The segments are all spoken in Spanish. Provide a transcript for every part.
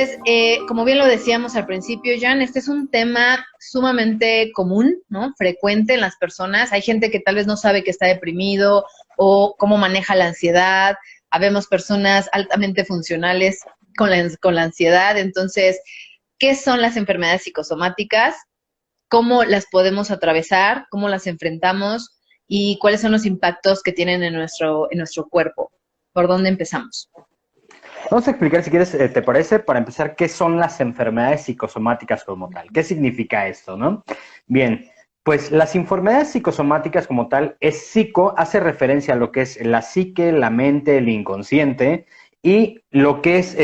Entonces, como bien lo decíamos al principio, Jan, este es un tema sumamente común, ¿no? Frecuente en las personas. Hay gente que tal vez no sabe que está deprimido o cómo maneja la ansiedad. Habemos personas altamente funcionales con la ansiedad. Entonces, ¿qué son las enfermedades psicosomáticas? ¿Cómo las podemos atravesar? ¿Cómo las enfrentamos? ¿Y cuáles son los impactos que tienen en nuestro cuerpo? ¿Por dónde empezamos? Vamos a explicar, si quieres, ¿te parece? Para empezar, ¿qué son las enfermedades psicosomáticas como tal? ¿Qué significa esto, no? Bien, pues las enfermedades psicosomáticas como tal, hace referencia a lo que es la psique, la mente, el inconsciente, y lo que es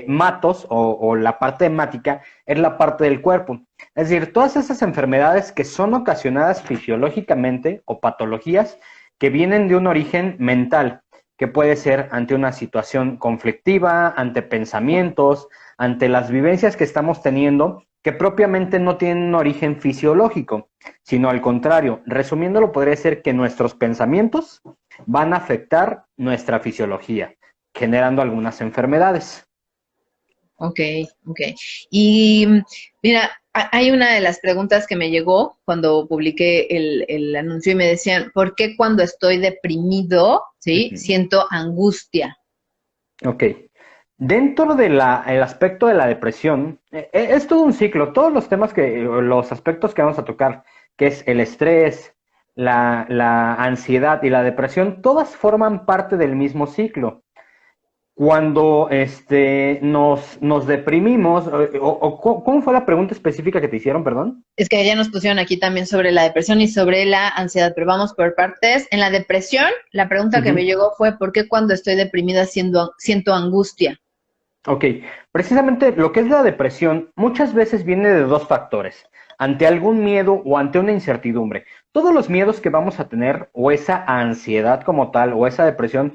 matos o la parte hemática es la parte del cuerpo. Es decir, todas esas enfermedades que son ocasionadas fisiológicamente o patologías que vienen de un origen mental, que puede ser ante una situación conflictiva, ante pensamientos, ante las vivencias que estamos teniendo, que propiamente no tienen un origen fisiológico, sino al contrario. Resumiéndolo, podría ser que nuestros pensamientos van a afectar nuestra fisiología, generando algunas enfermedades. Ok, ok. Y mira, hay una de las preguntas que me llegó cuando publiqué el anuncio y me decían, ¿por qué cuando estoy deprimido, sí, Ujú. siento angustia? Ok. Dentro del aspecto de la depresión, es todo un ciclo. Todos los temas los aspectos que vamos a tocar, que es el estrés, la ansiedad y la depresión, todas forman parte del mismo ciclo. Cuando nos deprimimos, ¿cómo fue la pregunta específica que te hicieron, perdón? Es que ya nos pusieron aquí también sobre la depresión y sobre la ansiedad, pero vamos por partes. En la depresión, la pregunta que me Ujú. llegó fue, ¿por qué cuando estoy deprimida siento angustia? Ok, precisamente lo que es la depresión muchas veces viene de dos factores, ante algún miedo o ante una incertidumbre. Todos los miedos que vamos a tener o esa ansiedad como tal o esa depresión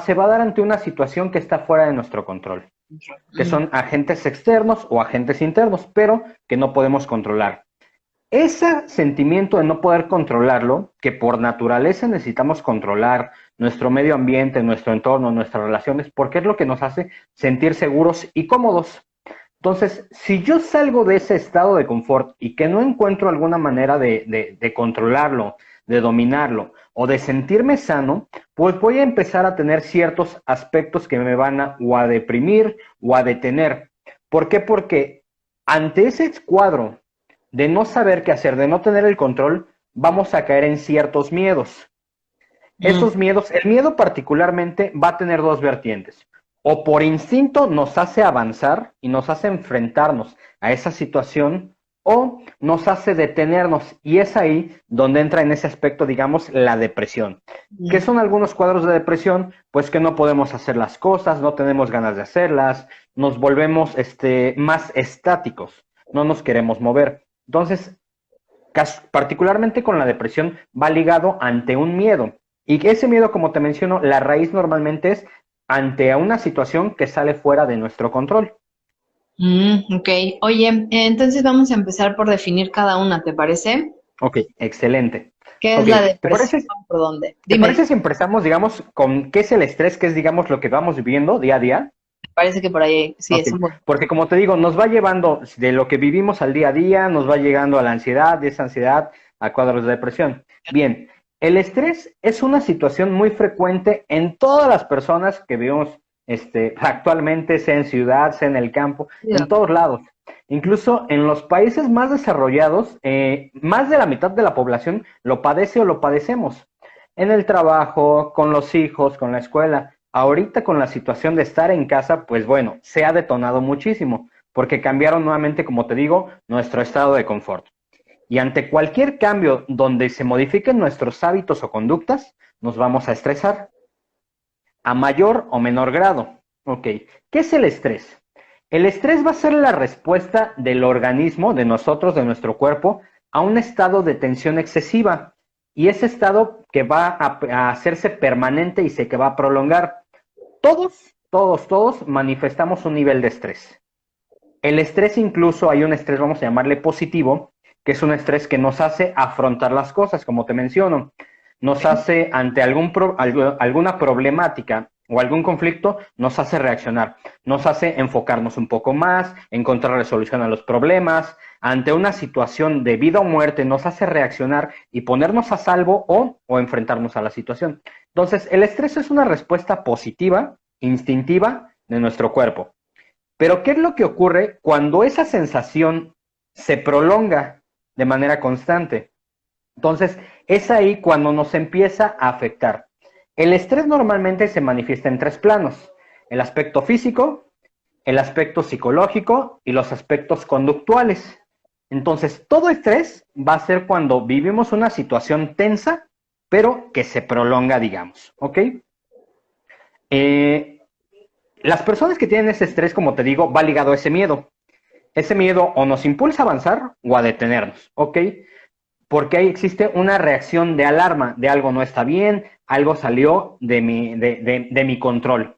se va a dar ante una situación que está fuera de nuestro control, que Mm, son agentes externos o agentes internos, pero que no podemos controlar. Ese sentimiento de no poder controlarlo, que por naturaleza necesitamos controlar nuestro medio ambiente, nuestro entorno, nuestras relaciones, porque es lo que nos hace sentir seguros y cómodos. Entonces, si yo salgo de ese estado de confort y que no encuentro alguna manera de controlarlo, de dominarlo o de sentirme sano, pues voy a empezar a tener ciertos aspectos que me van o a deprimir o a detener. ¿Por qué? Porque ante ese cuadro de no saber qué hacer, de no tener el control, vamos a caer en ciertos miedos. mm, Esos miedos, el miedo particularmente va a tener dos vertientes. O por instinto nos hace avanzar y nos hace enfrentarnos a esa situación, o nos hace detenernos. Y es ahí donde entra en ese aspecto, digamos, la depresión. ¿Qué mm. son algunos cuadros de depresión? Pues que no podemos hacer las cosas, no tenemos ganas de hacerlas, nos volvemos más estáticos, no nos queremos mover. Entonces, particularmente con la depresión, va ligado ante un miedo. Y ese miedo, como te menciono, la raíz normalmente es ante una situación que sale fuera de nuestro control. Ok. Oye, entonces vamos a empezar por definir cada una, ¿te parece? Ok, excelente. ¿Qué es Ok, la ¿te depresión? parece, ¿Por dónde? te Dime, parece si empezamos, digamos, con qué es el estrés, qué es, digamos, lo que vamos viviendo día a día? parece que por ahí sí Ok, es un buen. porque como te digo, nos va llevando de lo que vivimos al día a día, nos va llegando a la ansiedad, de esa ansiedad a cuadros de depresión. Bien, el estrés es una situación muy frecuente en todas las personas que vivimos actualmente, sea en ciudad, sea en el campo, en todos lados. Incluso en los países más desarrollados, más de la mitad de la población lo padece o lo padecemos. En el trabajo, con los hijos, con la escuela. Ahorita con la situación de estar en casa, pues bueno, se ha detonado muchísimo, porque cambiaron nuevamente, como te digo, nuestro estado de confort. Y ante cualquier cambio donde se modifiquen nuestros hábitos o conductas, nos vamos a estresar a mayor o menor grado. Ok, ¿qué es el estrés? El estrés va a ser la respuesta del organismo, de nosotros, de nuestro cuerpo, a un estado de tensión excesiva. Y ese estado que va a hacerse permanente y se que va a prolongar. Todos manifestamos un nivel de estrés. El estrés incluso hay un estrés, vamos a llamarle positivo, que es un estrés que nos hace afrontar las cosas, como te menciono. Nos hace ante alguna problemática o algún conflicto nos hace reaccionar, nos hace enfocarnos un poco más, encontrar resolución a los problemas, ante una situación de vida o muerte nos hace reaccionar y ponernos a salvo o enfrentarnos a la situación. Entonces, el estrés es una respuesta positiva, instintiva de nuestro cuerpo. Pero, ¿qué es lo que ocurre cuando esa sensación se prolonga de manera constante? Entonces, es ahí cuando nos empieza a afectar. El estrés normalmente se manifiesta en tres planos: el aspecto físico, el aspecto psicológico y los aspectos conductuales. Entonces, todo estrés va a ser cuando vivimos una situación tensa, pero que se prolonga, digamos, ¿ok? Las personas que tienen ese estrés, como te digo, va ligado a ese miedo. Ese miedo o nos impulsa a avanzar o a detenernos, ¿ok? Porque ahí existe una reacción de alarma, de algo no está bien, algo salió de mi control.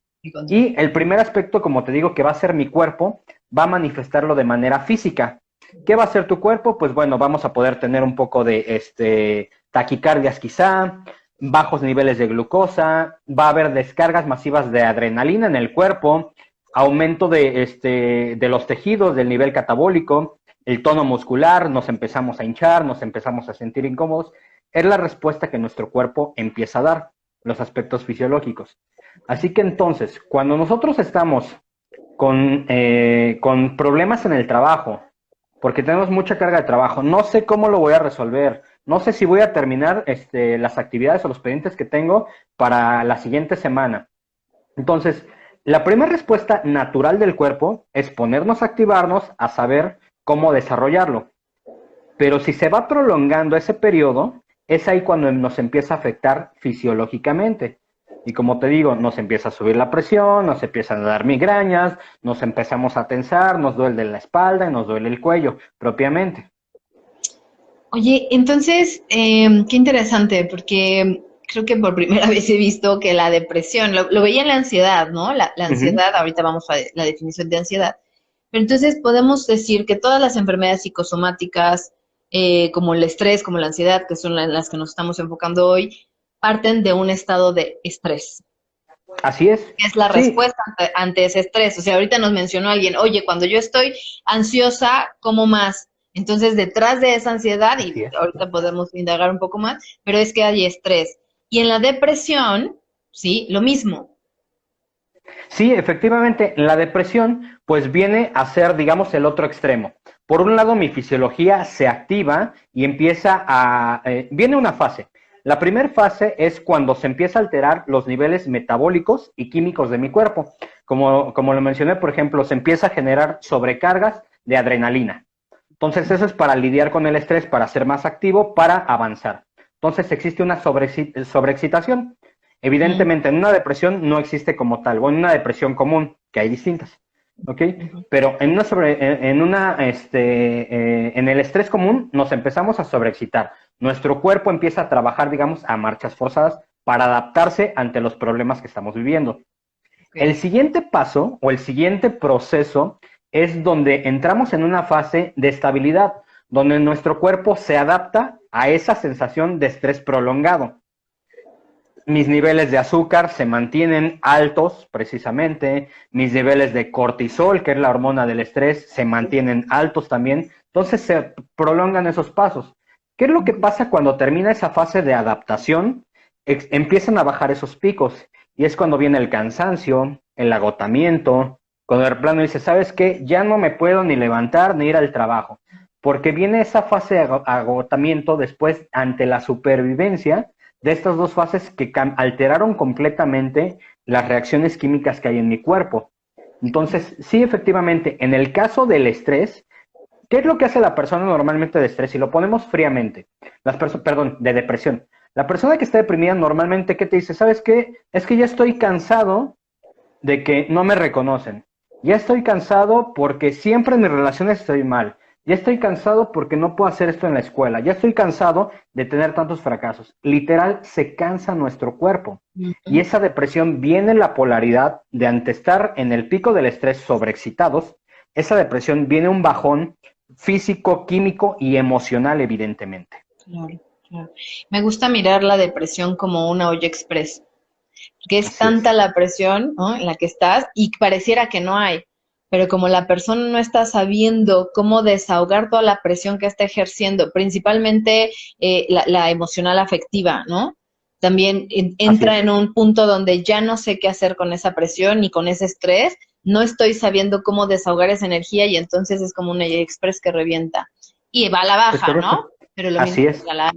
Y el primer aspecto, como te digo, que va a ser mi cuerpo, va a manifestarlo de manera física. ¿Qué va a hacer tu cuerpo? Pues bueno, vamos a poder tener un poco de taquicardias quizá, bajos niveles de glucosa, va a haber descargas masivas de adrenalina en el cuerpo, aumento de los tejidos, del nivel catabólico, el tono muscular, nos empezamos a hinchar, nos empezamos a sentir incómodos. Es la respuesta que nuestro cuerpo empieza a dar, los aspectos fisiológicos. Así que entonces, cuando nosotros estamos con problemas en el trabajo, porque tenemos mucha carga de trabajo, no sé cómo lo voy a resolver, no sé si voy a terminar las actividades o los pendientes que tengo para la siguiente semana. Entonces, la primera respuesta natural del cuerpo es ponernos a activarnos, a saber cómo desarrollarlo. Pero si se va prolongando ese periodo, es ahí cuando nos empieza a afectar fisiológicamente. Y como te digo, nos empieza a subir la presión, nos empiezan a dar migrañas, nos empezamos a tensar, nos duele la espalda y nos duele el cuello propiamente. Oye, entonces, qué interesante, porque creo que por primera vez he visto que la depresión, lo veía en la ansiedad, ¿no? La Ujú. ansiedad, ahorita vamos a la definición de ansiedad, pero entonces podemos decir que todas las enfermedades psicosomáticas, como el estrés, como la ansiedad, que son las que nos estamos enfocando hoy, parten de un estado de estrés, Así es. que es la Sí, respuesta ante ese estrés. O sea, ahorita nos mencionó alguien, oye, cuando yo estoy ansiosa, ¿cómo más? Entonces, detrás de esa ansiedad, así y es. ahorita podemos indagar un poco más, pero es que hay estrés. Y en la depresión, sí, lo mismo. Sí, efectivamente, la depresión pues viene a ser, digamos, el otro extremo. Por un lado, mi fisiología se activa y empieza viene una fase. La primera fase es cuando se empieza a alterar los niveles metabólicos y químicos de mi cuerpo. Como lo mencioné, por ejemplo, se empieza a generar sobrecargas de adrenalina. Entonces, eso es para lidiar con el estrés, para ser más activo, para avanzar. Entonces, existe una sobreexcitación. Mm, Evidentemente, en una depresión no existe como tal, o en una depresión común, que hay distintas, ¿ok? ujú. Pero en el estrés común nos empezamos a sobreexcitar. Nuestro cuerpo empieza a trabajar, digamos, a marchas forzadas para adaptarse ante los problemas que estamos viviendo. El Ok. siguiente paso o el siguiente proceso es donde entramos en una fase de estabilidad, donde nuestro cuerpo se adapta a esa sensación de estrés prolongado. Mis niveles de azúcar se mantienen altos, precisamente. Mis niveles de cortisol, que es la hormona del estrés, se mantienen altos también. Entonces se prolongan esos pasos. ¿Qué es lo que pasa cuando termina esa fase de adaptación? Empiezan a bajar esos picos. Y es cuando viene el cansancio, el agotamiento, cuando el plano dice, ¿sabes qué? Ya no me puedo ni levantar ni ir al trabajo. Porque viene esa fase de agotamiento después ante la supervivencia de estas dos fases que alteraron completamente las reacciones químicas que hay en mi cuerpo. Entonces, sí, efectivamente, en el caso del estrés, ¿qué es lo que hace la persona normalmente de estrés? Si lo ponemos fríamente, perdón, de depresión. La persona que está deprimida normalmente, ¿qué te dice? ¿Sabes qué? Es que ya estoy cansado de que no me reconocen. Ya estoy cansado porque siempre en mis relaciones estoy mal. Ya estoy cansado porque no puedo hacer esto en la escuela. Ya estoy cansado de tener tantos fracasos. Literal, se cansa nuestro cuerpo. Y Ujú. esa depresión viene en la polaridad de ante estar en el pico del estrés sobreexcitados. Esa depresión viene un bajón físico, químico y emocional, evidentemente. Claro, claro. Me gusta mirar la depresión como una olla express. que es Así es. tanta la presión, ¿no?, en la que estás y pareciera que no hay. Pero como la persona no está sabiendo cómo desahogar toda la presión que está ejerciendo, principalmente la emocional afectiva, ¿no? También Así entra es. en un punto donde ya no sé qué hacer con esa presión ni con ese estrés, no estoy sabiendo cómo desahogar esa energía y entonces es como un express que revienta. Y va a la Es baja, correcto. ¿no? Pero lo mismo Así que es. a la...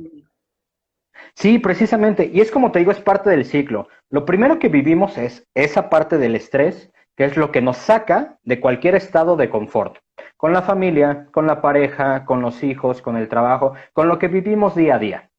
Sí, precisamente. Y es como te digo, es parte del ciclo. Lo primero que vivimos es esa parte del estrés, que es lo que nos saca de cualquier estado de confort. Con la familia, con la pareja, con los hijos, con el trabajo, con lo que vivimos día a día.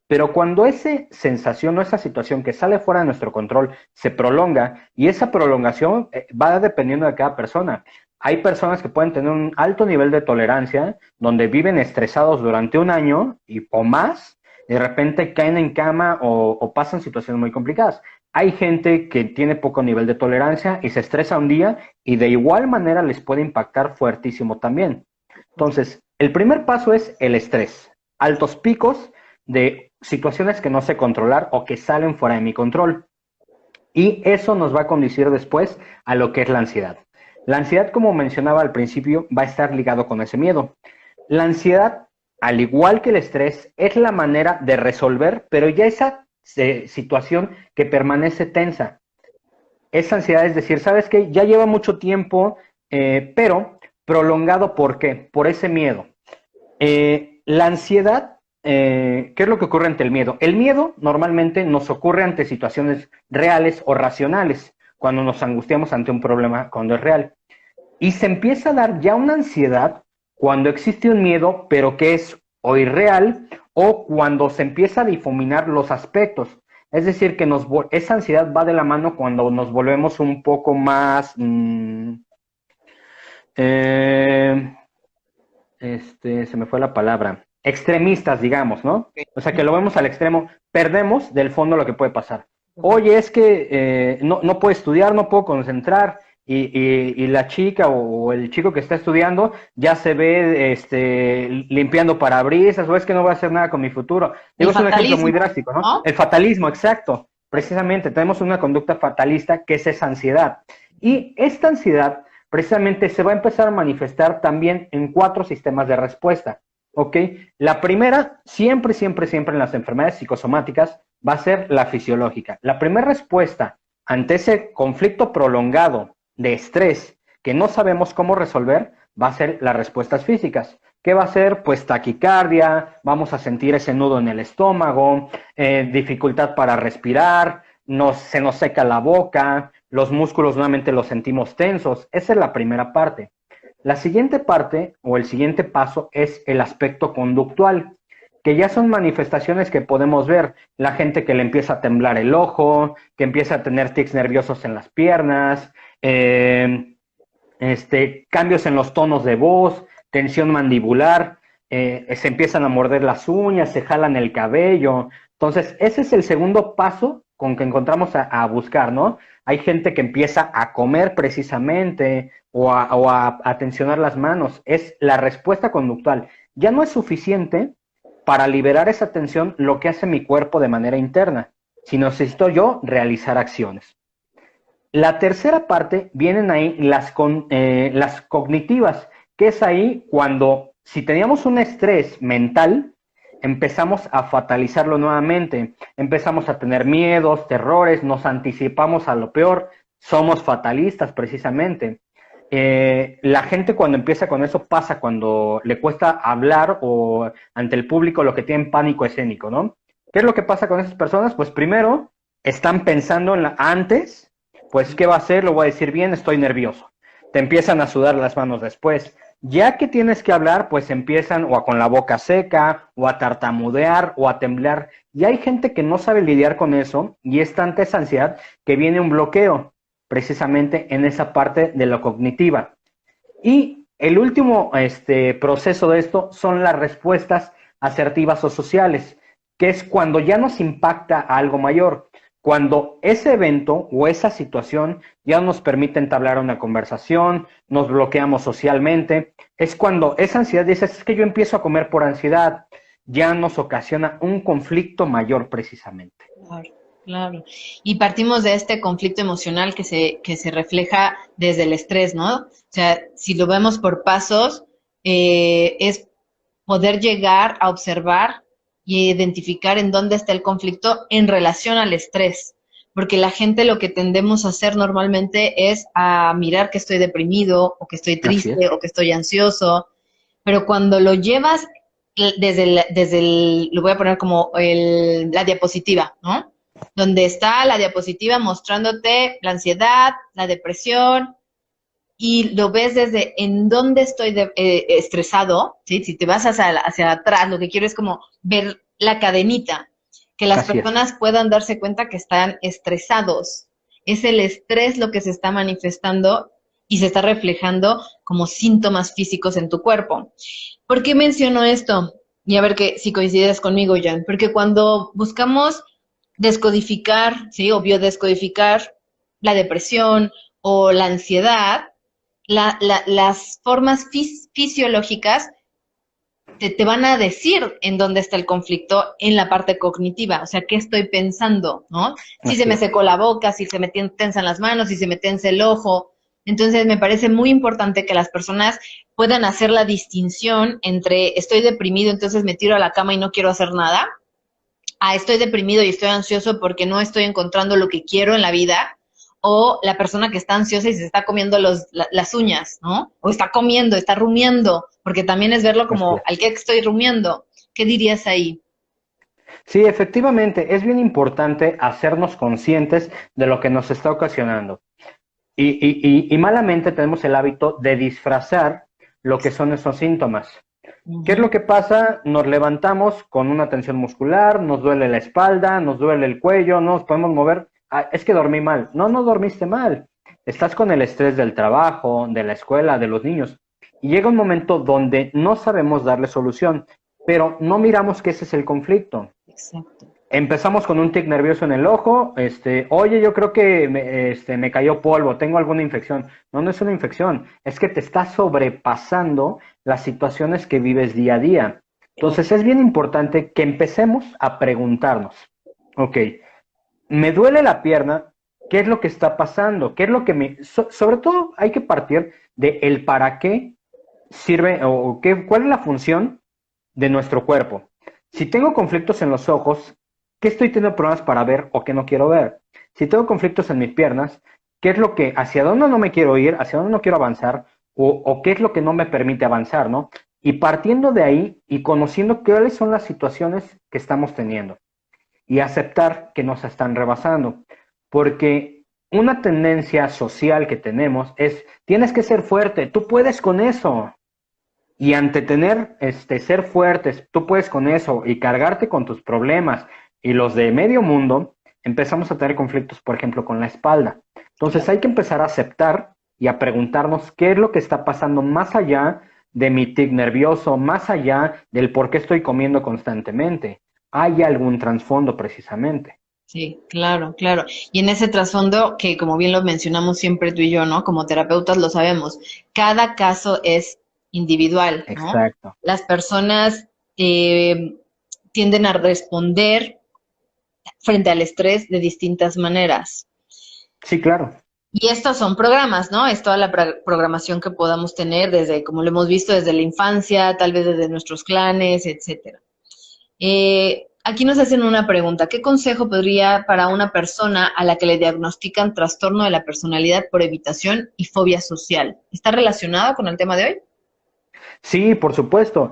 Pero cuando esa sensación o esa situación que sale fuera de nuestro control se prolonga, y esa prolongación va dependiendo de cada persona. Hay personas que pueden tener un alto nivel de tolerancia, donde viven estresados durante un año o más, y de repente caen en cama o pasan situaciones muy complicadas. Hay gente que tiene poco nivel de tolerancia y se estresa un día y de igual manera les puede impactar fuertísimo también. Entonces, el primer paso es el estrés. Altos picos de situaciones que no sé controlar o que salen fuera de mi control. Y eso nos va a conducir después a lo que es la ansiedad. La ansiedad, como mencionaba al principio, va a estar ligado con ese miedo. La ansiedad, al igual que el estrés, es la manera de resolver, pero ya esa situación que permanece tensa. Esa ansiedad es decir, ¿sabes qué? Ya lleva mucho tiempo, pero prolongado, ¿por qué? Por ese miedo. La ansiedad, ¿qué es lo que ocurre ante el miedo? El miedo normalmente nos ocurre ante situaciones reales o racionales, cuando nos angustiamos ante un problema cuando es real. Y se empieza a dar ya una ansiedad cuando existe un miedo, pero que es o irreal, o cuando se empieza a difuminar los aspectos. Es decir, que esa ansiedad va de la mano cuando nos volvemos un poco más... eh, se me fue la palabra, extremistas, digamos, ¿no? O sea, que lo vemos al extremo, perdemos del fondo lo que puede pasar. Oye, es que no puedo estudiar, no puedo concentrar, y la chica o el chico que está estudiando ya se ve limpiando parabrisas, o es que no voy a hacer nada con mi futuro. El Digo, es un ejemplo muy fatalismo, drástico, ¿no? ¿no? El fatalismo, exacto. Precisamente, tenemos una conducta fatalista que es esa ansiedad. Y esta ansiedad precisamente se va a empezar a manifestar también en 4 sistemas de respuesta. ¿Ok? La primera, siempre, siempre, siempre en las enfermedades psicosomáticas, va a ser la fisiológica. La primera respuesta ante ese conflicto prolongado de estrés que no sabemos cómo resolver, va a ser las respuestas físicas. ¿Qué va a ser? Pues taquicardia, vamos a sentir ese nudo en el estómago, dificultad para respirar, se nos seca la boca, los músculos nuevamente los sentimos tensos. Esa es la primera parte. La siguiente parte o el siguiente paso es el aspecto conductual, que ya son manifestaciones que podemos ver. La gente que le empieza a temblar el ojo, que empieza a tener tics nerviosos en las piernas, cambios en los tonos de voz, tensión mandibular, se empiezan a morder las uñas, se jalan el cabello. Entonces, ese es el segundo paso con que encontramos a buscar, ¿no? Hay gente que empieza a comer precisamente o a tensionar las manos. Es la respuesta conductual. Ya no es suficiente para liberar esa tensión lo que hace mi cuerpo de manera interna, sino necesito yo realizar acciones. La tercera parte vienen ahí las cognitivas, que es ahí cuando, si teníamos un estrés mental, empezamos a fatalizarlo nuevamente, empezamos a tener miedos, terrores, nos anticipamos a lo peor, somos fatalistas precisamente. La gente cuando empieza con eso pasa cuando le cuesta hablar o ante el público lo que tienen pánico escénico, ¿no? ¿Qué es lo que pasa con esas personas? Pues primero están pensando antes, pues, ¿qué va a hacer? Lo voy a decir bien, estoy nervioso. Te empiezan a sudar las manos después. Ya que tienes que hablar, pues empiezan o con la boca seca, o a tartamudear, o a temblar. Y hay gente que no sabe lidiar con eso, y es tanta esa ansiedad que viene un bloqueo, precisamente en esa parte de lo cognitiva. Y el último proceso de esto son las respuestas asertivas o sociales, que es cuando ya nos impacta a algo mayor. Cuando ese evento o esa situación ya nos permite entablar una conversación, nos bloqueamos socialmente, es cuando esa ansiedad dice, es que yo empiezo a comer por ansiedad, ya nos ocasiona un conflicto mayor precisamente. Claro. Y partimos de este conflicto emocional que se refleja desde el estrés, ¿no? O sea, si lo vemos por pasos, es poder llegar a observar y identificar en dónde está el conflicto en relación al estrés. Porque la gente lo que tendemos a hacer normalmente es a mirar que estoy deprimido o que estoy Así triste es. o que estoy ansioso, pero cuando lo llevas lo voy a poner como la diapositiva, ¿no? Donde está la diapositiva mostrándote la ansiedad, la depresión, y lo ves desde en dónde estoy estresado, ¿sí? Si te vas hacia atrás, lo que quiero es como ver la cadenita, que las Así es. personas puedan darse cuenta que están estresados. Es el estrés lo que se está manifestando y se está reflejando como síntomas físicos en tu cuerpo. ¿Por qué menciono esto? Y a ver que, si coincides conmigo, Jan. Porque cuando buscamos descodificar, ¿sí? O biodescodificar la depresión o la ansiedad, las formas fisiológicas te van a decir en dónde está el conflicto en la parte cognitiva, o sea, qué estoy pensando, ¿no? Si se Así me es. secó la boca, si se me tensan las manos, si se me tensa el ojo. Entonces, me parece muy importante que las personas puedan hacer la distinción entre estoy deprimido, entonces me tiro a la cama y no quiero hacer nada, a estoy deprimido y estoy ansioso porque no estoy encontrando lo que quiero en la vida, o la persona que está ansiosa y se está comiendo las uñas, ¿no? O está comiendo, está rumiando, porque también es verlo Así como es. al que estoy rumiando. ¿Qué dirías ahí? Sí, efectivamente, es bien importante hacernos conscientes de lo que nos está ocasionando. Y malamente tenemos el hábito de disfrazar lo que son esos síntomas. ¿Qué es Ujú. lo que pasa? Nos levantamos con una tensión muscular, nos duele la espalda, nos duele el cuello, no nos podemos mover. Ah, es que dormí mal. No, no dormiste mal. Estás con el estrés del trabajo, de la escuela, de los niños. Y llega un momento donde no sabemos darle solución, pero no miramos que ese es el conflicto. Exacto. Empezamos con un tic nervioso en el ojo, oye, yo creo que me cayó polvo, tengo alguna infección. No, no es una infección, es que te está sobrepasando las situaciones que vives día a día. Entonces es bien importante que empecemos a preguntarnos, ok, me duele la pierna, ¿qué es lo que está pasando? ¿Qué es lo que sobre todo hay que partir de el para qué sirve o qué, cuál es la función de nuestro cuerpo. Si tengo conflictos en los ojos, ¿qué estoy teniendo problemas para ver o qué no quiero ver? Si tengo conflictos en mis piernas, ¿qué es lo que, hacia dónde no me quiero ir, hacia dónde no quiero avanzar o qué es lo que no me permite avanzar, ¿no? Y partiendo de ahí y conociendo cuáles son las situaciones que estamos teniendo y aceptar que nos están rebasando. Porque una tendencia social que tenemos es, tienes que ser fuerte, tú puedes con eso. Y ante tener, ser fuertes, tú puedes con eso y cargarte con tus problemas y los de medio mundo, empezamos a tener conflictos, por ejemplo, con la espalda. Entonces hay que empezar a aceptar y a preguntarnos qué es lo que está pasando más allá de mi tic nervioso, más allá del por qué estoy comiendo constantemente. ¿Hay algún trasfondo precisamente? Sí, claro, claro. Y en ese trasfondo, que como bien lo mencionamos siempre tú y yo, ¿no? Como terapeutas lo sabemos, cada caso es individual, ¿no? Exacto. Las personas tienden a responder frente al estrés de distintas maneras. Sí, claro. Y estos son programas, ¿no? Es toda la programación que podamos tener desde, como lo hemos visto, desde la infancia, tal vez desde nuestros clanes, etcétera. Aquí nos hacen una pregunta. ¿Qué consejo podría para una persona a la que le diagnostican trastorno de la personalidad por evitación y fobia social? ¿Está relacionado con el tema de hoy? Sí, por supuesto.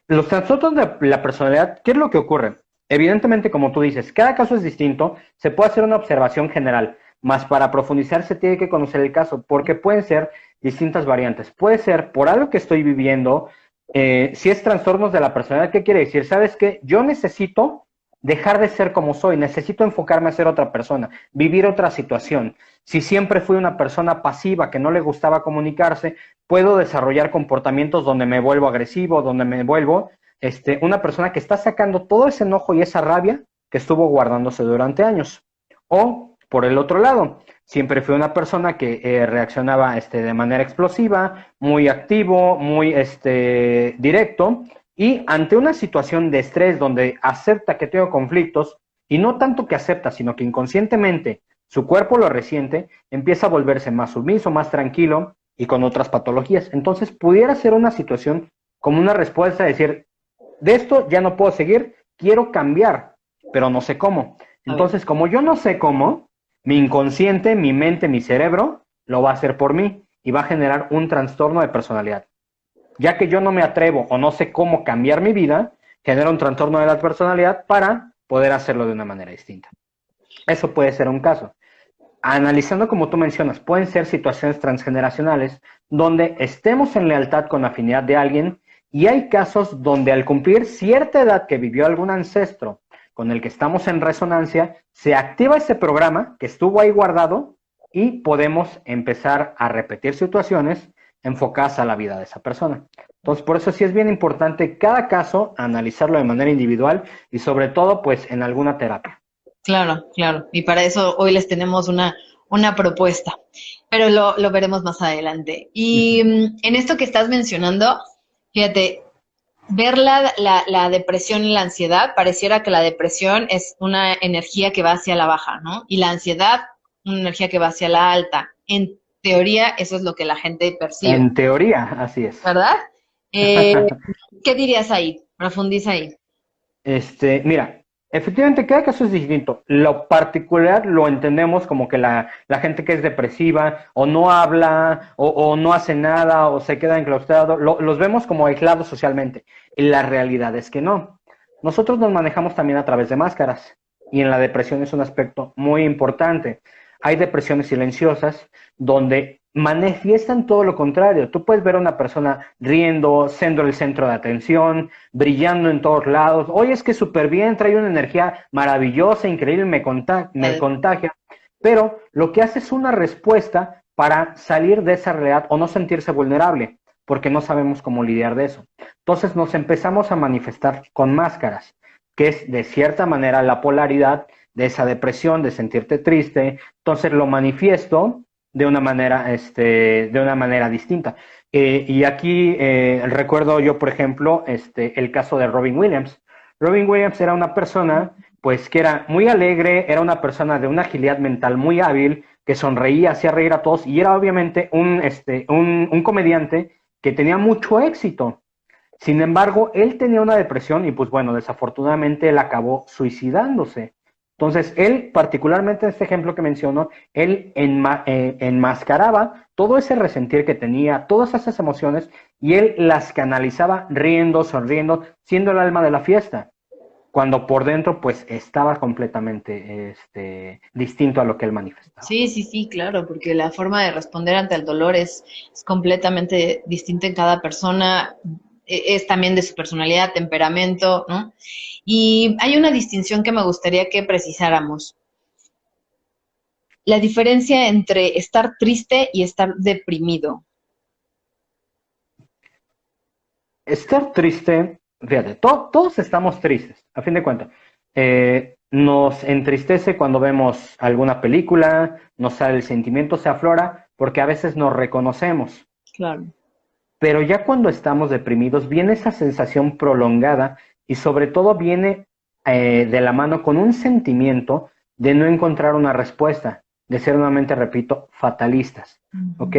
Los trastornos de la personalidad, ¿qué es lo que ocurre? Evidentemente, como tú dices, cada caso es distinto, se puede hacer una observación general, más para profundizar se tiene que conocer el caso, porque pueden ser distintas variantes. Puede ser por algo que estoy viviendo, si es trastornos de la personalidad, ¿qué quiere decir? ¿Sabes qué? Yo necesito dejar de ser como soy, necesito enfocarme a ser otra persona, vivir otra situación. Si siempre fui una persona pasiva que no le gustaba comunicarse, puedo desarrollar comportamientos donde me vuelvo agresivo, donde me vuelvo una persona que está sacando todo ese enojo y esa rabia que estuvo guardándose durante años. O, por el otro lado, siempre fui una persona que reaccionaba de manera explosiva, muy activo, muy directo, y ante una situación de estrés donde acepta que tengo conflictos, Y no tanto que acepta, sino que inconscientemente su cuerpo lo resiente, empieza a volverse más sumiso, más tranquilo y con otras patologías. Entonces, pudiera ser una situación como una respuesta de decir, de esto ya no puedo seguir, quiero cambiar, pero no sé cómo. Entonces, como yo no sé cómo, mi inconsciente, mi mente, mi cerebro, lo va a hacer por mí y va a generar un trastorno de personalidad. Ya que yo no me atrevo o no sé cómo cambiar mi vida, genera un trastorno de la personalidad para poder hacerlo de una manera distinta. Eso puede ser un caso. Analizando como tú mencionas, pueden ser situaciones transgeneracionales donde estemos en lealtad con afinidad de alguien y hay casos donde al cumplir cierta edad que vivió algún ancestro con el que estamos en resonancia, se activa ese programa que estuvo ahí guardado y podemos empezar a repetir situaciones enfocadas a la vida de esa persona. Entonces, por eso sí es bien importante cada caso analizarlo de manera individual y sobre todo, pues, en alguna terapia. Claro, claro. Y para eso hoy les tenemos una propuesta, pero lo veremos más adelante. Y en esto que estás mencionando, fíjate, ver la depresión y la ansiedad, pareciera que la depresión es una energía que va hacia la baja, ¿no? Y la ansiedad, una energía que va hacia la alta. En teoría, eso es lo que la gente percibe, En teoría, así es. ¿verdad? Eh, ¿Qué dirías ahí? Profundiza ahí. Mira, efectivamente cada caso es distinto. Lo particular lo entendemos como que la gente que es depresiva o no habla o no hace nada o se queda enclaustrado, los vemos como aislados socialmente. Y la realidad es que no. Nosotros nos manejamos también a través de máscaras y en la depresión es un aspecto muy importante. Hay depresiones silenciosas donde manifiestan todo lo contrario. Tú puedes ver a una persona riendo, siendo el centro de atención, brillando en todos lados. Oye, es que súper bien, trae una energía maravillosa, increíble, me contagia. Pero lo que hace es una respuesta para salir de esa realidad o no sentirse vulnerable, porque no sabemos cómo lidiar de eso. Entonces nos empezamos a manifestar con máscaras, que es de cierta manera la polaridad de esa depresión, de sentirte triste. Entonces lo manifiesto de una manera distinta. Y aquí recuerdo yo, por ejemplo, el caso de Robin Williams. Robin Williams era una persona, pues, que era muy alegre, era una persona de una agilidad mental muy hábil, que sonreía, hacía reír a todos, y era obviamente un comediante que tenía mucho éxito. Sin embargo, él tenía una depresión y, pues bueno, desafortunadamente él acabó suicidándose. Entonces, él, particularmente en este ejemplo que menciono, él enmascaraba todo ese resentir que tenía, todas esas emociones, y él las canalizaba riendo, sonriendo, siendo el alma de la fiesta, cuando por dentro, pues, estaba completamente distinto a lo que él manifestaba. Sí, sí, sí, claro, porque la forma de responder ante el dolor es completamente distinta en cada persona, es también de su personalidad, temperamento, ¿no? Y hay una distinción que me gustaría que precisáramos. La diferencia entre estar triste y estar deprimido. Estar triste, fíjate, todos estamos tristes, a fin de cuentas. Nos entristece cuando vemos alguna película, nos sale el sentimiento, se aflora, porque a veces nos reconocemos. Claro. Pero ya cuando estamos deprimidos, viene esa sensación prolongada y sobre todo viene de la mano con un sentimiento de no encontrar una respuesta, de ser nuevamente, repito, fatalistas. ¿Ok?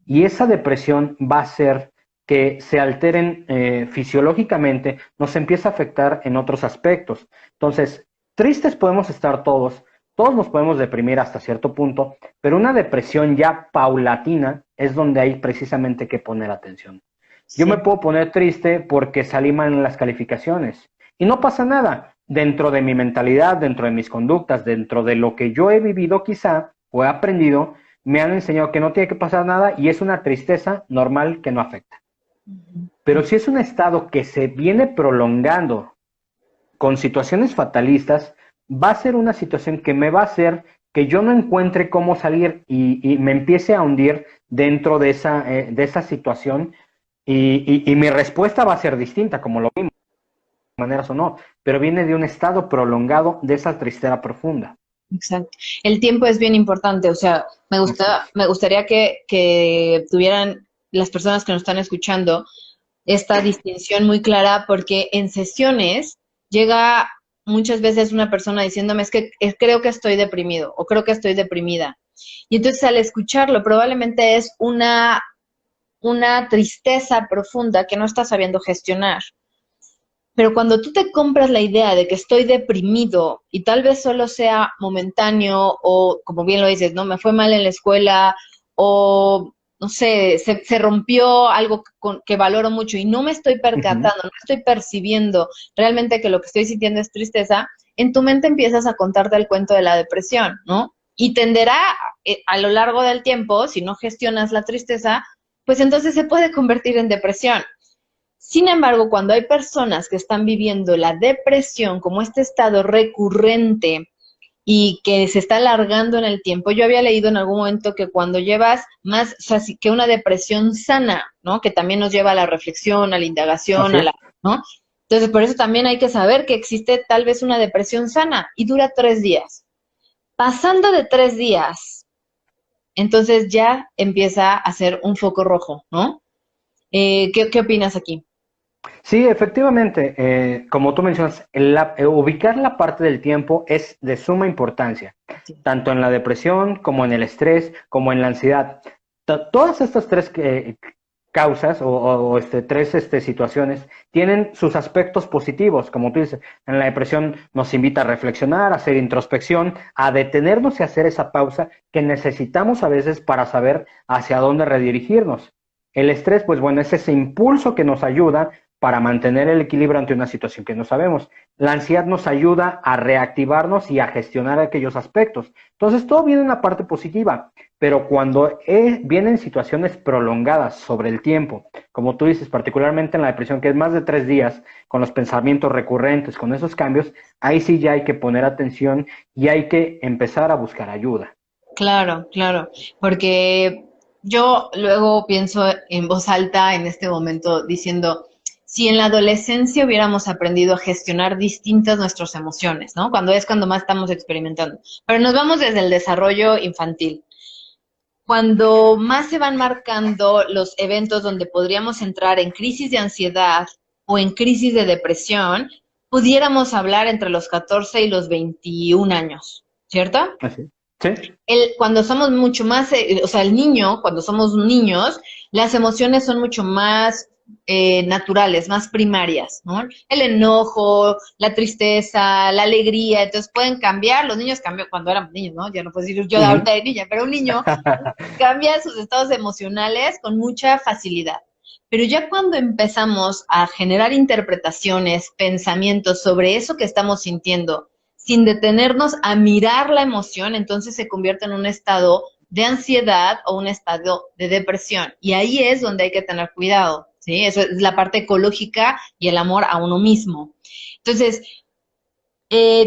Y esa depresión va a hacer que se alteren fisiológicamente, nos empieza a afectar en otros aspectos. Entonces, tristes podemos estar todos nos podemos deprimir hasta cierto punto, pero una depresión ya paulatina es donde hay precisamente que poner atención. Yo me Sí. puedo poner triste porque salí mal en las calificaciones y no pasa nada. Dentro de mi mentalidad, dentro de mis conductas, dentro de lo que yo he vivido quizá o he aprendido, me han enseñado que no tiene que pasar nada y es una tristeza normal que no afecta. Pero si es un estado que se viene prolongando con situaciones fatalistas, va a ser una situación que me va a hacer que yo no encuentre cómo salir y me empiece a hundir dentro de esa situación y mi respuesta va a ser distinta, como lo vimos, de maneras o no, pero viene de un estado prolongado de esa tristeza profunda. Exacto. El tiempo es bien importante, o sea, me gustaría que tuvieran las personas que nos están escuchando esta distinción muy clara porque en sesiones llega muchas veces una persona diciéndome es que creo que estoy deprimido o creo que estoy deprimida. Y entonces al escucharlo probablemente es una tristeza profunda que no estás sabiendo gestionar. Pero cuando tú te compras la idea de que estoy deprimido y tal vez solo sea momentáneo o, como bien lo dices, ¿no? Me fue mal en la escuela o, no sé, se rompió algo que valoro mucho y no me estoy Ujú. percatando, no estoy percibiendo realmente que lo que estoy sintiendo es tristeza, en tu mente empiezas a contarte el cuento de la depresión, ¿no? Y tenderá a lo largo del tiempo, si no gestionas la tristeza, pues entonces se puede convertir en depresión. Sin embargo, cuando hay personas que están viviendo la depresión como este estado recurrente y que se está alargando en el tiempo, yo había leído en algún momento que cuando llevas más, o sea, que una depresión sana, ¿no? Que también nos lleva a la reflexión, a la indagación, Así es. ¿no? Entonces, por eso también hay que saber que existe tal vez una depresión sana y dura 3 días. Pasando de 3 días, entonces ya empieza a ser un foco rojo, ¿no? ¿Qué opinas aquí? Sí, efectivamente, como tú mencionas, ubicar la parte del tiempo es de suma importancia, Sí. tanto en la depresión como en el estrés, como en la ansiedad. Todas estas tres causas tres situaciones tienen sus aspectos positivos, como tú dices, en la depresión nos invita a reflexionar, a hacer introspección, a detenernos y hacer esa pausa que necesitamos a veces para saber hacia dónde redirigirnos. El estrés, pues bueno, es ese impulso que nos ayuda para mantener el equilibrio ante una situación que no sabemos. La ansiedad nos ayuda a reactivarnos y a gestionar aquellos aspectos. Entonces, todo viene en una parte positiva, pero cuando vienen situaciones prolongadas sobre el tiempo, como tú dices, particularmente en la depresión, que es más de 3 días, con los pensamientos recurrentes, con esos cambios, ahí sí ya hay que poner atención y hay que empezar a buscar ayuda. Claro, claro, porque yo luego pienso en voz alta en este momento diciendo, si en la adolescencia hubiéramos aprendido a gestionar distintas nuestras emociones, ¿no? Cuando más estamos experimentando. Pero nos vamos desde el desarrollo infantil. Cuando más se van marcando los eventos donde podríamos entrar en crisis de ansiedad o en crisis de depresión, pudiéramos hablar entre los 14 y los 21 años, ¿cierto? Así. Sí. Cuando somos mucho más, o sea, el niño, cuando somos niños, las emociones son mucho más naturales, más primarias, ¿no? El enojo, la tristeza, la alegría, entonces pueden cambiar, los niños cambian cuando éramos niños, ¿no? Ya no puedo decir yo de Ujú. ahorita de niña, pero un niño cambia sus estados emocionales con mucha facilidad. Pero ya cuando empezamos a generar interpretaciones, pensamientos sobre eso que estamos sintiendo, sin detenernos a mirar la emoción, entonces se convierte en un estado de ansiedad o un estado de depresión. Y ahí es donde hay que tener cuidado, ¿sí? Eso es la parte ecológica y el amor a uno mismo. Entonces,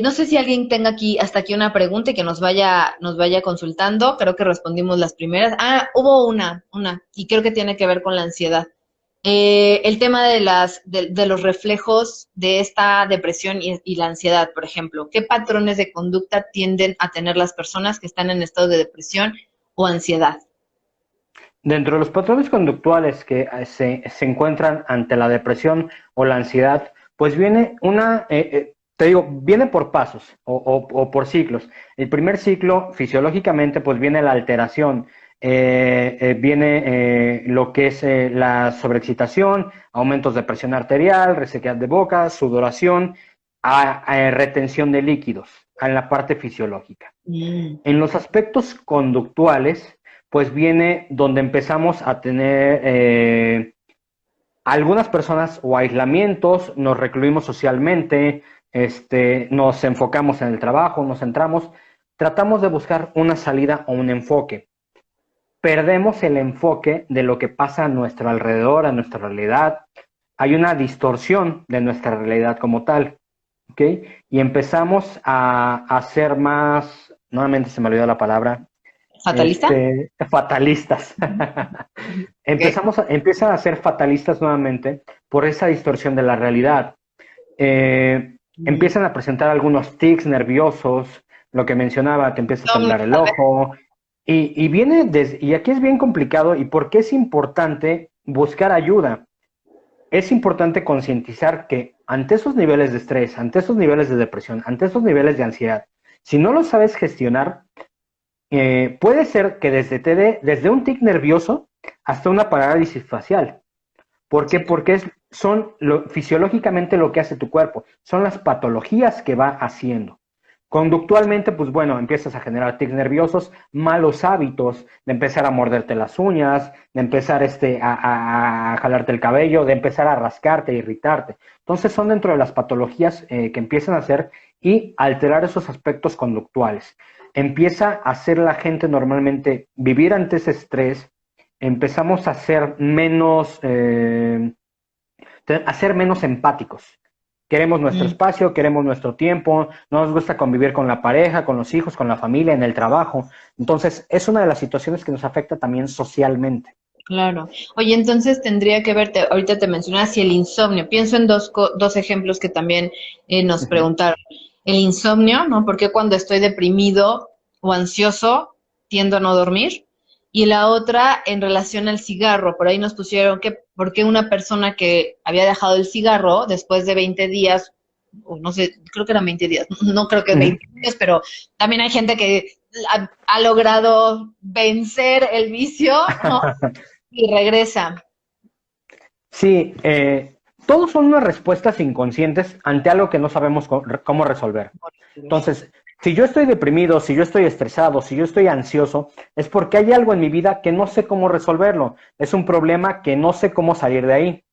no sé si alguien tenga aquí hasta aquí una pregunta y que nos vaya consultando. Creo que respondimos las primeras. Ah, hubo una, y creo que tiene que ver con la ansiedad. El tema de los reflejos de esta depresión y la ansiedad, por ejemplo. ¿Qué patrones de conducta tienden a tener las personas que están en estado de depresión o ansiedad? Dentro de los patrones conductuales que se encuentran ante la depresión o la ansiedad, pues viene te digo, viene por pasos o por ciclos. El primer ciclo, fisiológicamente, pues viene la alteración, viene lo que es la sobreexcitación, aumentos de presión arterial, resequedad de boca, sudoración, retención de líquidos en la parte fisiológica. Mm. En los aspectos conductuales, pues viene donde empezamos a tener algunas personas o aislamientos, nos recluimos socialmente, nos enfocamos en el trabajo, nos centramos, tratamos de buscar una salida o un enfoque. Perdemos el enfoque de lo que pasa a nuestro alrededor, a nuestra realidad. Hay una distorsión de nuestra realidad como tal, ¿ok? Y empezamos a ser más, nuevamente se me olvidó la palabra, ¿Fatalista? fatalistas. Ok. Empiezan a ser fatalistas nuevamente por esa distorsión de la realidad. Mm. Empiezan a presentar algunos tics nerviosos, lo que mencionaba, te empieza a Insomnio, temblar el tal vez. ojo, y aquí es bien complicado y por qué es importante buscar ayuda. Es importante concientizar que ante esos niveles de estrés, ante esos niveles de depresión, ante esos niveles de ansiedad, si no lo sabes gestionar, puede ser que desde un tic nervioso hasta una parálisis facial. ¿Por qué? Porque son fisiológicamente lo que hace tu cuerpo, son las patologías que va haciendo. Conductualmente, pues bueno, empiezas a generar tics nerviosos, malos hábitos, de empezar a morderte las uñas, de empezar a jalarte el cabello, de empezar a rascarte, a irritarte. Entonces son dentro de las patologías que empiezan a hacer y alterar esos aspectos conductuales. Empieza a hacer la gente normalmente vivir ante ese estrés, empezamos a ser menos empáticos. Queremos nuestro espacio, queremos nuestro tiempo, no nos gusta convivir con la pareja, con los hijos, con la familia, en el trabajo. Entonces, es una de las situaciones que nos afecta también socialmente. Claro. Oye, entonces tendría que verte, ahorita te mencionas, si el insomnio, pienso en dos ejemplos que también nos preguntaron. El insomnio, ¿no? Porque cuando estoy deprimido o ansioso tiendo a no dormir. Y la otra en relación al cigarro, por ahí nos pusieron que por qué una persona que había dejado el cigarro después de 20 días, o no sé, creo que eran 20 días, no creo que 20 días, pero también hay gente que ha logrado vencer el vicio, ¿no? Y regresa. Sí, todos son unas respuestas inconscientes ante algo que no sabemos cómo resolver. Entonces, si yo estoy deprimido, si yo estoy estresado, si yo estoy ansioso, es porque hay algo en mi vida que no sé cómo resolverlo. Es un problema que no sé cómo salir de ahí.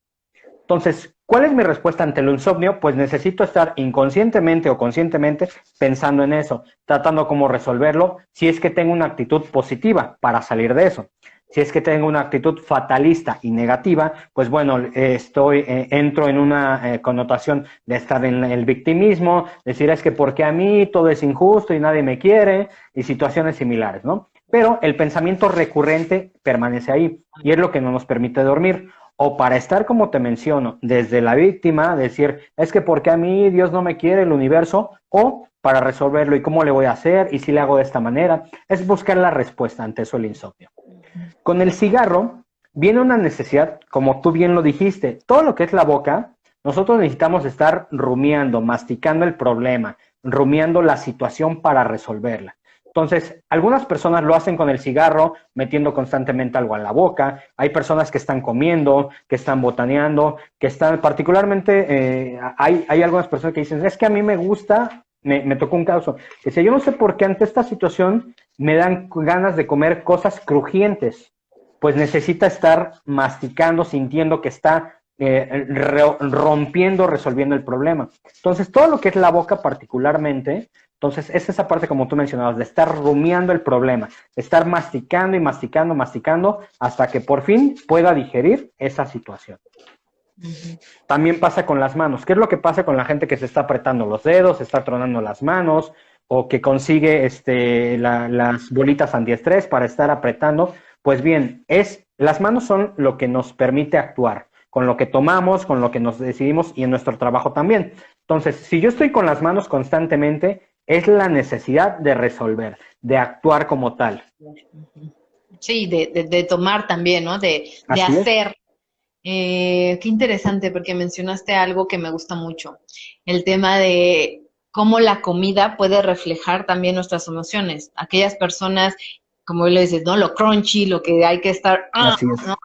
Entonces, ¿cuál es mi respuesta ante el insomnio? Pues necesito estar inconscientemente o conscientemente pensando en eso, tratando cómo resolverlo, si es que tengo una actitud positiva para salir de eso. Si es que tengo una actitud fatalista y negativa, pues bueno, entro en una connotación de estar en el victimismo, decir es que porque a mí todo es injusto y nadie me quiere, y situaciones similares, ¿no? Pero el pensamiento recurrente permanece ahí y es lo que no nos permite dormir. O para estar, como te menciono, desde la víctima, decir, es que porque a mí Dios no me quiere, el universo, o para resolverlo y cómo le voy a hacer y si le hago de esta manera, es buscar la respuesta ante eso el insomnio. Con el cigarro viene una necesidad, como tú bien lo dijiste, todo lo que es la boca, nosotros necesitamos estar rumiando, masticando el problema, rumiando la situación para resolverla. Entonces, algunas personas lo hacen con el cigarro, metiendo constantemente algo en la boca. Hay personas que están comiendo, que están botaneando, que están particularmente, hay algunas personas que dicen, es que a mí me gusta, me tocó un caso, que decía, yo no sé por qué ante esta situación me dan ganas de comer cosas crujientes, pues necesita estar masticando, sintiendo que está rompiendo, resolviendo el problema. Entonces, todo lo que es la boca particularmente, entonces es esa parte como tú mencionabas, de estar rumiando el problema, de estar masticando y masticando, masticando, hasta que por fin pueda digerir esa situación. También pasa con las manos. ¿Qué es lo que pasa con la gente que se está apretando los dedos, se está tronando las manos, o que consigue las bolitas antiestrés para estar apretando? Pues bien, las manos son lo que nos permite actuar, con lo que tomamos, con lo que nos decidimos y en nuestro trabajo también. Entonces, si yo estoy con las manos constantemente, es la necesidad de resolver, de actuar como tal. Sí, de tomar también, ¿no? De hacer. Qué interesante, porque mencionaste algo que me gusta mucho, el tema de cómo la comida puede reflejar también nuestras emociones. Aquellas personas, como le dices, ¿no? Lo crunchy, lo que hay que estar, ¿no?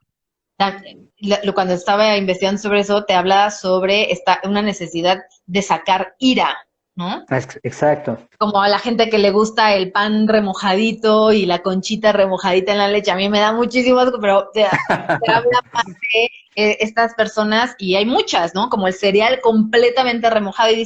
Cuando estaba investigando sobre eso, te hablaba sobre una necesidad de sacar ira, ¿no? Exacto. Como a la gente que le gusta el pan remojadito y la conchita remojadita en la leche, a mí me da muchísimo asco, pero te habla más de estas personas, y hay muchas, ¿no? Como el cereal completamente remojado, y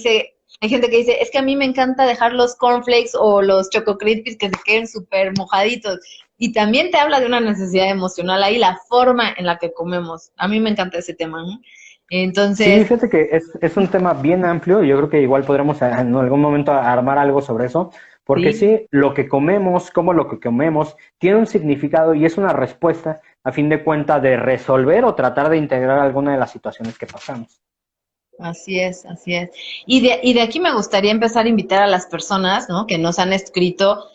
hay gente que dice, es que a mí me encanta dejar los cornflakes o los Choco Crispies que se queden súper mojaditos. Y también te habla de una necesidad emocional ahí, la forma en la que comemos. A mí me encanta ese tema, ¿no? Entonces... Sí, fíjate que es un tema bien amplio. Yo creo que igual podremos en algún momento armar algo sobre eso. Porque sí, lo que comemos, como lo que comemos, tiene un significado y es una respuesta, a fin de cuentas, de resolver o tratar de integrar alguna de las situaciones que pasamos. Así es, así es. Y de aquí me gustaría empezar a invitar a las personas, ¿no? Que nos han escrito,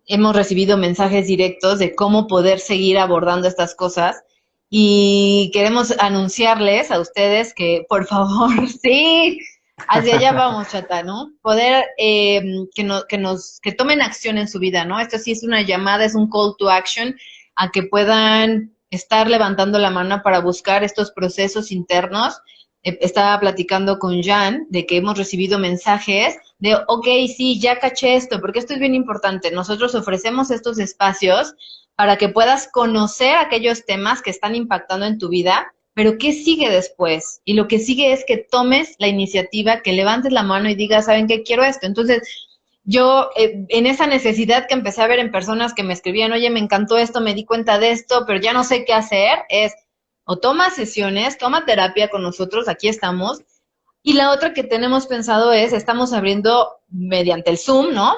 hemos recibido mensajes directos de cómo poder seguir abordando estas cosas. y queremos anunciarles a ustedes que, por favor, sí, hacia allá vamos, chata, ¿no? Poder que tomen acción en su vida, ¿no? Esto sí es una llamada, es un call to action a que puedan estar levantando la mano para buscar estos procesos internos. Estaba platicando con Jan de que hemos recibido mensajes de, ok, sí, ya caché esto, porque esto es bien importante. Nosotros ofrecemos estos espacios para que puedas conocer aquellos temas que están impactando en tu vida, pero ¿qué sigue después? Y lo que sigue es que tomes la iniciativa, que levantes la mano y digas, ¿saben qué? Quiero esto. Entonces, yo en esa necesidad que empecé a ver en personas que me escribían, oye, me encantó esto, me di cuenta de esto, pero ya no sé qué hacer, es o toma sesiones, toma terapia con nosotros, aquí estamos. Y la otra que tenemos pensado es, estamos abriendo mediante el Zoom, ¿no?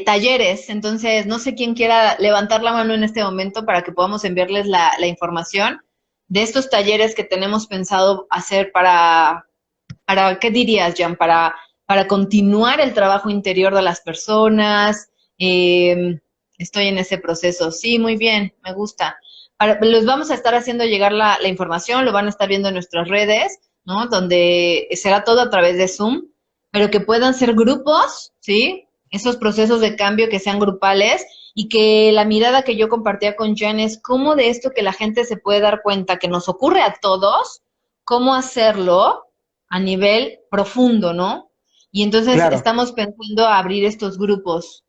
Talleres. Entonces, no sé quién quiera levantar la mano en este momento para que podamos enviarles la información de estos talleres que tenemos pensado hacer ¿qué dirías, Jan? Para continuar el trabajo interior de las personas. Estoy en ese proceso. Sí, muy bien, me gusta. Los vamos a estar haciendo llegar la información, lo van a estar viendo en nuestras redes, ¿no? Donde será todo a través de Zoom, pero que puedan ser grupos, ¿sí? Esos procesos de cambio que sean grupales y que la mirada que yo compartía con Jan es cómo de esto que la gente se puede dar cuenta que nos ocurre a todos, cómo hacerlo a nivel profundo, ¿no? Y entonces Claro. estamos pensando abrir estos grupos.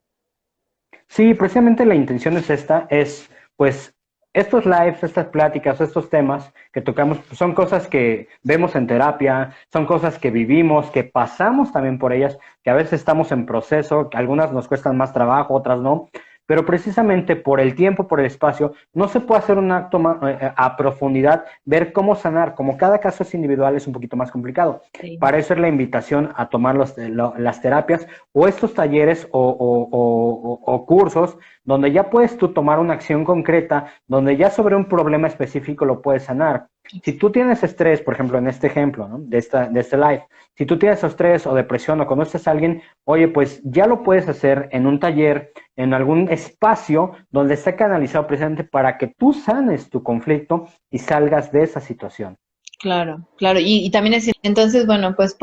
Sí, precisamente la intención es esta, es pues estos lives, estas pláticas, estos temas que tocamos, pues, son cosas que vemos en terapia, son cosas que vivimos, que pasamos también por ellas, que a veces estamos en proceso, que algunas nos cuestan más trabajo, otras no, pero precisamente por el tiempo, por el espacio, no se puede hacer un acto a profundidad, ver cómo sanar, como cada caso es individual, es un poquito más complicado. Sí. Para eso es la invitación a tomar las terapias o estos talleres o cursos donde ya puedes tú tomar una acción concreta, donde ya sobre un problema específico lo puedes sanar. Si tú tienes estrés, por ejemplo, en este ejemplo, ¿no? de este live, si tú tienes estrés o depresión o conoces a alguien, oye, pues ya lo puedes hacer en un taller, en algún espacio donde esté canalizado precisamente para que tú sanes tu conflicto y salgas de esa situación. Claro, claro. Y también es, entonces, bueno, pues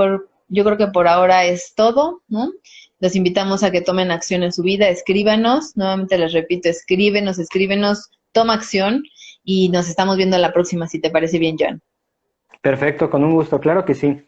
yo creo que por ahora es todo, ¿no? Los invitamos a que tomen acción en su vida, escríbanos, nuevamente les repito, escríbenos, toma acción y nos estamos viendo la próxima, si te parece bien, John. Perfecto, con un gusto, claro que sí.